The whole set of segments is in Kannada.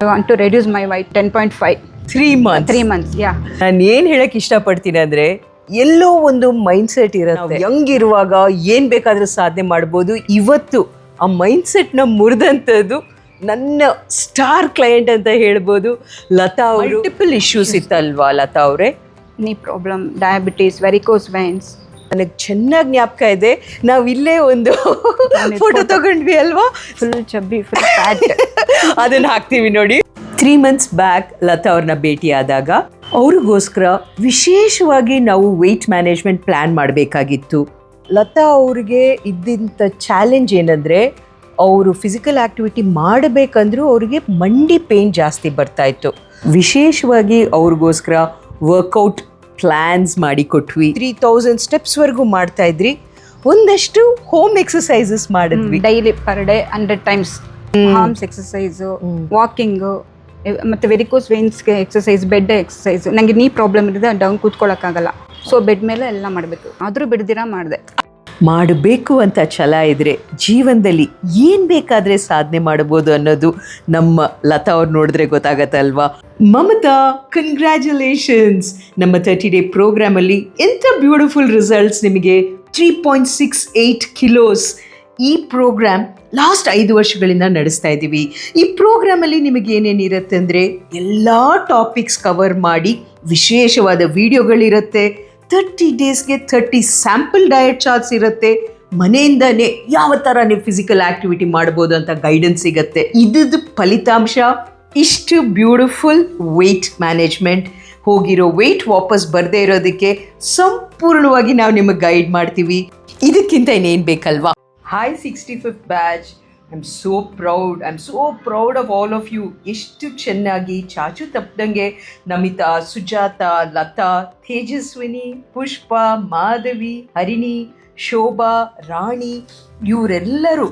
I want to reduce my weight 10.5. 3 months. 3 months, yeah. ನಾನು ಏನು ಹೇಳಕ್ಕೆ ಇಷ್ಟಪಡ್ತೀನಿ ಅಂದರೆ ಎಲ್ಲೋ ಒಂದು ಮೈಂಡ್ಸೆಟ್ ಇರುತ್ತೆ. ಯಂಗ್ ಇರುವಾಗ ಏನು ಬೇಕಾದರೂ ಸಾಧನೆ ಮಾಡ್ಬೋದು. ಇವತ್ತು ಆ ಮೈಂಡ್ಸೆಟ್ನ ಮುರಿದಂಥದ್ದು ನನ್ನ ಸ್ಟಾರ್ ಕ್ಲೈಂಟ್ ಅಂತ ಹೇಳ್ಬೋದು ಲತಾ ಅವರು. ಮಲ್ಟಿಪಲ್ ಇಶ್ಯೂಸ್ ಇತ್ತಲ್ವಾ ಲತಾ ಅವರೇ? Knee problem, diabetes, varicose veins. ನನಗೆ ಚೆನ್ನಾಗಿ ಜ್ಞಾಪಕ ಇದೆ, ನಾವು ಇಲ್ಲೇ ಒಂದು ಫೋಟೋ ತಗೊಂಡ್ವಿ ಅಲ್ವಾ? Full chubby, full fat. ಅದನ್ನು ಹಾಕ್ತೀವಿ ನೋಡಿ. 3 months ಬ್ಯಾಕ್ ಲತಾ ಅವ್ರನ್ನ ಭೇಟಿಯಾದಾಗ ಅವ್ರಿಗೋಸ್ಕರ ವಿಶೇಷವಾಗಿ ನಾವು ವೆಯ್ಟ್ ಮ್ಯಾನೇಜ್ಮೆಂಟ್ ಪ್ಲ್ಯಾನ್ ಮಾಡಬೇಕಾಗಿತ್ತು. ಲತಾ ಅವ್ರಿಗೆ ಇದ್ದಂಥ ಚಾಲೆಂಜ್ ಏನಂದರೆ ಅವರು ಫಿಸಿಕಲ್ ಆ್ಯಕ್ಟಿವಿಟಿ ಮಾಡಬೇಕಂದ್ರೂ ಅವ್ರಿಗೆ ಮಂಡಿ ಪೇಯ್ನ್ ಜಾಸ್ತಿ ಬರ್ತಾಯಿತ್ತು. ವಿಶೇಷವಾಗಿ ಅವ್ರಿಗೋಸ್ಕರ ವರ್ಕೌಟ್ ಪ್ಲ್ಯಾನ್ಸ್ ಮಾಡಿ ಕೊಟ್ವಿ. 3000 ಸ್ಟೆಪ್ಸ್ವರೆಗೂ ಮಾಡ್ತಾಯಿದ್ರಿ. ಒಂದಷ್ಟು ಹೋಮ್ ಎಕ್ಸಸೈಸಸ್ ಮಾಡಿದ್ವಿ. Daily per day 100 times arms exercise, walking, ಮತ್ತು ವೆರಿಕೋಸ್ ವೇನ್ಸ್ಗೆ ಎಕ್ಸಸೈಸ್, ಬೆಡ್ ಎಕ್ಸಸೈಸು. ನನಗೆ ನೀ ಪ್ರಾಬ್ಲಮ್ ಇರೋದು, ಡೌನ್ ಕೂತ್ಕೊಳ್ಳೋಕ್ಕಾಗಲ್ಲ. ಸೊ ಬೆಡ್ ಮೇಲೆ ಎಲ್ಲ ಮಾಡಬೇಕು. ಆದರೂ ಬಿಡ್ದಿರ ಮಾಡಿದೆ. ಮಾಡಬೇಕು ಅಂತ ಛಲ ಇದ್ದರೆ ಜೀವನದಲ್ಲಿ ಏನು ಬೇಕಾದರೆ ಸಾಧನೆ ಮಾಡ್ಬೋದು ಅನ್ನೋದು ನಮ್ಮ ಲತಾ ಅವ್ರು ನೋಡಿದ್ರೆ ಗೊತ್ತಾಗತ್ತಲ್ವಾ? ಮಮತಾ, ಕಂಗ್ರ್ಯಾಚುಲೇಷನ್ಸ್! ನಮ್ಮ 30 ಡೇ ಪ್ರೋಗ್ರಾಮಲ್ಲಿ ಎಂಥ ಬ್ಯೂಟಿಫುಲ್ ರಿಸಲ್ಟ್ಸ್ ನಿಮಗೆ. 3.68 kilos. ಈ ಪ್ರೋಗ್ರಾಮ್ ಲಾಸ್ಟ್ 5 ವರ್ಷಗಳಿಂದ ನಡೆಸ್ತಾ ಇದ್ದೀವಿ. ಈ ಪ್ರೋಗ್ರಾಮಲ್ಲಿ ನಿಮಗೆ ಏನೇನಿರುತ್ತೆ ಅಂದರೆ ಎಲ್ಲ ಟಾಪಿಕ್ಸ್ ಕವರ್ ಮಾಡಿ ವಿಶೇಷವಾದ ವಿಡಿಯೋಗಳಿರುತ್ತೆ. 30 ಡೇಸ್ಗೆ 30 ಸ್ಯಾಂಪಲ್ ಡಯಟ್ ಚಾರ್ಟ್ಸ್ ಇರುತ್ತೆ. ಮನೆಯಿಂದನೇ ಯಾವ ಥರ ನೀವು ಫಿಸಿಕಲ್ ಆ್ಯಕ್ಟಿವಿಟಿ ಮಾಡ್ಬೋದು ಅಂತ ಗೈಡೆನ್ಸ್ ಸಿಗುತ್ತೆ. ಇದ್ದು ಫಲಿತಾಂಶ ಇಷ್ಟು ಬ್ಯೂಟಿಫುಲ್ ವೆಯ್ಟ್ ಮ್ಯಾನೇಜ್ಮೆಂಟ್. ಹೋಗಿರೋ ವೆಯ್ಟ್ ವಾಪಸ್ ಬರದೇ ಇರೋದಕ್ಕೆ ಸಂಪೂರ್ಣವಾಗಿ ನಾವು ನಿಮಗೆ ಗೈಡ್ ಮಾಡ್ತೀವಿ. ಇದಕ್ಕಿಂತ ಇನ್ನೇನು ಬೇಕಲ್ವಾ? Hi 65th batch. I am so proud of all of you. ಎಷ್ಟು ಚೆನ್ನಾಗಿ ಚಾಚು ತಪ್ಪದಂಗೆ ನಮಿತಾ, ಸುಜಾತ, ಲತಾ, ತೇಜಸ್ವಿನಿ, ಪುಷ್ಪ, ಮಾಧವಿ, ಹರಿಣಿ, ಶೋಭಾ, ರಾಣಿ ಇವರೆಲ್ಲರೂ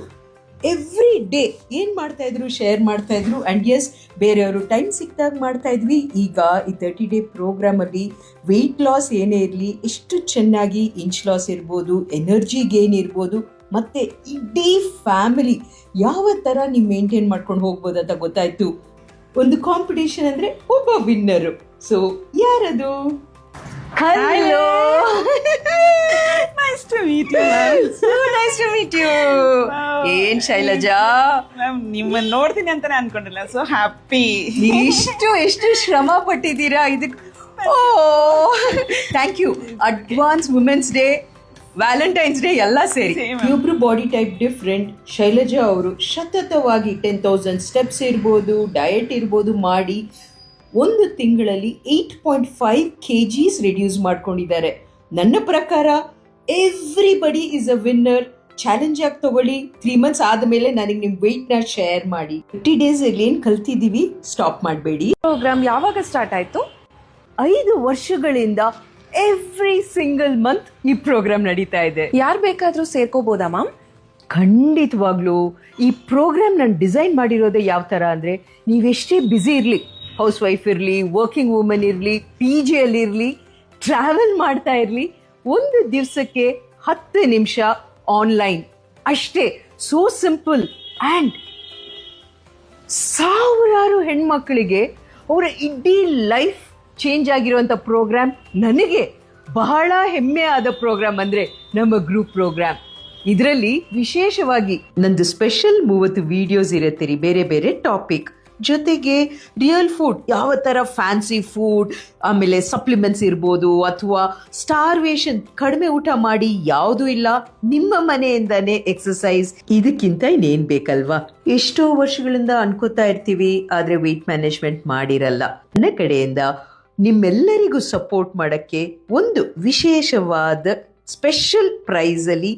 ಎವ್ರಿ ಡೇ ಏನು ಮಾಡ್ತಾಯಿದ್ರು, ಶೇರ್ ಮಾಡ್ತಾಯಿದ್ರು. ಆ್ಯಂಡ್ ಎಸ್, ಬೇರೆಯವರು ಟೈಮ್ ಸಿಕ್ಕಿದಾಗ ಮಾಡ್ತಾಯಿದ್ವಿ. ಈಗ ಈ 30 ಡೇ ಪ್ರೋಗ್ರಾಮಲ್ಲಿ ವೆಯ್ಟ್ ಲಾಸ್ ಏನೇ ಇರಲಿ, ಎಷ್ಟು ಚೆನ್ನಾಗಿ ಇಂಚ್ ಲಾಸ್ ಇರ್ಬೋದು, ಎನರ್ಜಿ ಗೇನ್ ಇರ್ಬೋದು, ಮತ್ತು ಇಡೀ ಫ್ಯಾಮಿಲಿ ಯಾವ ಥರ ನೀವು ಮೇಂಟೈನ್ ಮಾಡ್ಕೊಂಡು ಹೋಗ್ಬೋದು ಅಂತ ಗೊತ್ತಾಯಿತು. ಒಂದು ಕಾಂಪಿಟೇಷನ್ ಅಂದರೆ ಒಬ್ಬ ವಿನ್ನರು. ಸೊ ಯಾರದು? Hello, Nice to meet you, ma'am. So nice to meet you. ಏನ್ ಶೈಲಜಾ ಮ್ಯಾಮ್, ನಿಮ್ಮನ್ನ ನೋಡ್ತೀನಿ ಅಂತಾನೆ ಅನ್ಕೊಂಡಿಲ್ಲ. So happy. ಎಷ್ಟು ಶ್ರಮ ಪಟ್ಟಿದ್ದೀರಾ ಇದಕ್ಕೆ. Oh, thank you. Advance women's day, Valentine's day ಎಲ್ಲ ಸೇರಿ. ಇಬ್ಬರು ಬಾಡಿ ಟೈಪ್ ಡಿಫ್ರೆಂಟ್. ಶೈಲಜಾ ಅವರು ಸತತವಾಗಿ 10,000 ಸ್ಟೆಪ್ಸ್ ಇರ್ಬೋದು, ಡಯಟ್ ಇರ್ಬೋದು ಮಾಡಿ ಒಂದು ತಿಂಗಳಲ್ಲಿ 8.5 kgs ರಿಡ್ಯೂಸ್ ಮಾಡ್ಕೊಂಡಿದ್ದಾರೆ. ನನ್ನ ಪ್ರಕಾರ everybody is a winner. Challenge ಆಗಿ ತಗೊಳ್ಳಿ. 3 months ಆದಮೇಲೆ ನನಗೆ ನಿಮ್ಮ ವೆಯ್ಟ್ನ ಶೇರ್ ಮಾಡಿ. 50 ಡೇಸ್ ಅಲ್ಲಿ ಏನು ಕಲ್ತಿದ್ದೀವಿ ಸ್ಟಾಪ್ ಮಾಡಬೇಡಿ. ಪ್ರೋಗ್ರಾಮ್ ಯಾವಾಗ ಸ್ಟಾರ್ಟ್ ಆಯ್ತು? 5 ವರ್ಷಗಳಿಂದ ಎವ್ರಿ ಸಿಂಗಲ್ ಮಂತ್ ಈ ಪ್ರೋಗ್ರಾಮ್ ನಡೀತಾ ಇದೆ. ಯಾರು ಬೇಕಾದ್ರೂ ಸೇರ್ಕೋಬೋದಾ ಮ್ಯಾಮ್? ಖಂಡಿತವಾಗ್ಲೂ. ಈ ಪ್ರೋಗ್ರಾಮ್ ನಾನು ಡಿಸೈನ್ ಮಾಡಿರೋದೇ ಯಾವ ಥರ ಅಂದರೆ, ನೀವೆಷ್ಟೇ ಬ್ಯುಸಿ ಇರಲಿ, ಹೌಸ್ ವೈಫ್ ಇರಲಿ, ವರ್ಕಿಂಗ್ ವುಮೆನ್ ಇರಲಿ, PG ಅಲ್ಲಿರಲಿ, ಟ್ರಾವೆಲ್ ಮಾಡ್ತಾ ಇರಲಿ, ಒಂದು ದಿವಸಕ್ಕೆ 10 ನಿಮಿಷ ಆನ್ಲೈನ್ ಅಷ್ಟೇ. So simple. ಆ್ಯಂಡ್ ಸಾವಿರಾರು ಹೆಣ್ಮಕ್ಳಿಗೆ ಅವರ ಇಡೀ ಲೈಫ್ ಚೇಂಜ್ ಆಗಿರುವಂಥ ಪ್ರೋಗ್ರಾಮ್. ನನಗೆ ಬಹಳ ಹೆಮ್ಮೆ ಆದ ಪ್ರೋಗ್ರಾಮ್ ಅಂದರೆ ನಮ್ಮ ಗ್ರೂಪ್ ಪ್ರೋಗ್ರಾಮ್. ಇದರಲ್ಲಿ ವಿಶೇಷವಾಗಿ ನಂದು ಸ್ಪೆಷಲ್ 30 ವಿಡಿಯೋಸ್ ಇರುತ್ತೆ ರೀ, ಬೇರೆ ಬೇರೆ ಟಾಪಿಕ್. ಜೊತೆಗೆ ರಿಯಲ್ ಫುಡ್, ಯಾವ ಥರ ಫ್ಯಾನ್ಸಿ ಫುಡ್, ಆಮೇಲೆ ಸಪ್ಲಿಮೆಂಟ್ಸ್ ಇರ್ಬೋದು, ಅಥವಾ ಸ್ಟಾರ್ವೇಷನ್, ಕಡಿಮೆ ಊಟ ಮಾಡಿ ಯಾವುದೂ ಇಲ್ಲ, ನಿಮ್ಮ ಮನೆಯಿಂದನೇ ಎಕ್ಸಸೈಸ್. ಇದಕ್ಕಿಂತ ಇನ್ನೇನು ಬೇಕಲ್ವಾ? ಎಷ್ಟೋ ವರ್ಷಗಳಿಂದ ಅನ್ಕೋತಾ ಇರ್ತೀವಿ, ಆದರೆ ವೆಯ್ಟ್ ಮ್ಯಾನೇಜ್ಮೆಂಟ್ ಮಾಡಿರಲ್ಲ. ನನ್ನ ಕಡೆಯಿಂದ ನಿಮ್ಮೆಲ್ಲರಿಗೂ ಸಪೋರ್ಟ್ ಮಾಡೋಕ್ಕೆ ಒಂದು ವಿಶೇಷವಾದ ಸ್ಪೆಷಲ್ ಪ್ರೈಸಲ್ಲಿ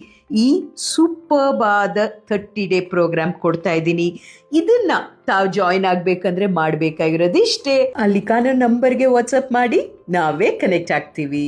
ಈ ಸೂಪರ್ಬ್ ಆದ 30 ಡೇ ಪ್ರೋಗ್ರಾಮ್ ಕೊಡ್ತಾ ಇದ್ದೀನಿ. ಇದನ್ನ ತಾವು ಜಾಯಿನ್ ಆಗಬೇಕಂದ್ರೆ ಮಾಡಬೇಕಾಗಿರೋದು ಇಷ್ಟೇ. ಅಲ್ಲಿ ಕಾನೂನು ನಂಬರ್ಗೆ ವಾಟ್ಸಪ್ ಮಾಡಿ ನಾವೇ ಕನೆಕ್ಟ್ ಆಗ್ತೀವಿ.